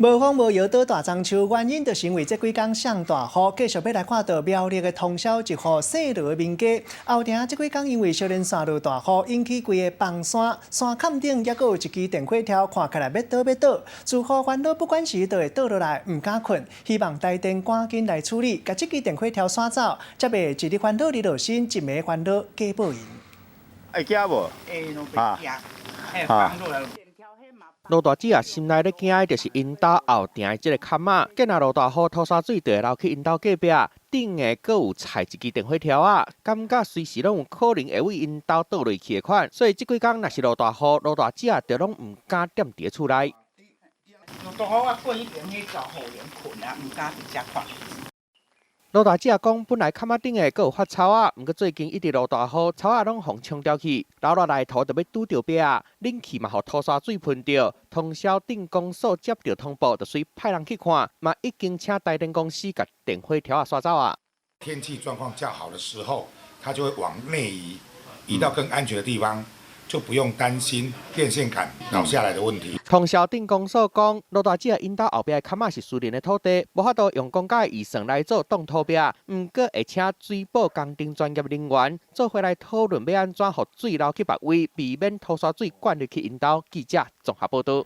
无风无摇倒大樟树，原因就是因为这几天上大雨，继续要来看到苗栗的通霄一户细路的民家。后埕这几天因为小连山落大雨，引起规个房山山坎顶，还有一支电火条，看起来要倒。住户烦恼不管时就会倒落来，唔敢困，希望台电赶紧来处理，把这支电火条刷走，才袂一日烦恼日落新，一暝烦恼加报应。会惊无？罗大姐心内咧惊的就是因家后埕的这个坎仔，今仔落大雨，土沙水就会流去因家隔壁，顶下阁有踩一支电火条啊，感觉随时拢有可能会为因家倒落去的款，所以这几天若是落大雨，罗大姐就拢唔敢踮伫厝内。落大雨我过迄边去找后园困啊，唔敢伫遮看。罗大姐讲，本来坎仔顶下阁有发草啊，毋过最近一直落大雨，草啊拢互冲掉去，流落来土就要拄着壁啊，冷气嘛互土沙水喷着，通宵电公所接到通报，就随派人去看，嘛已经请台电公司甲电火条啊刷走啊。天气状况较好的时候，它就会往内移到更安全的地方。就不用担心电线杆倒下来的问题。通宵电公所讲，罗大姐因家后壁的坎仔是私人的土地，无法度用公家的预算来做动土壁，毋过会请水保工程专业人员做回来讨论要安怎，互水流去别位，避免土沙水灌入去因家。记者综合报道。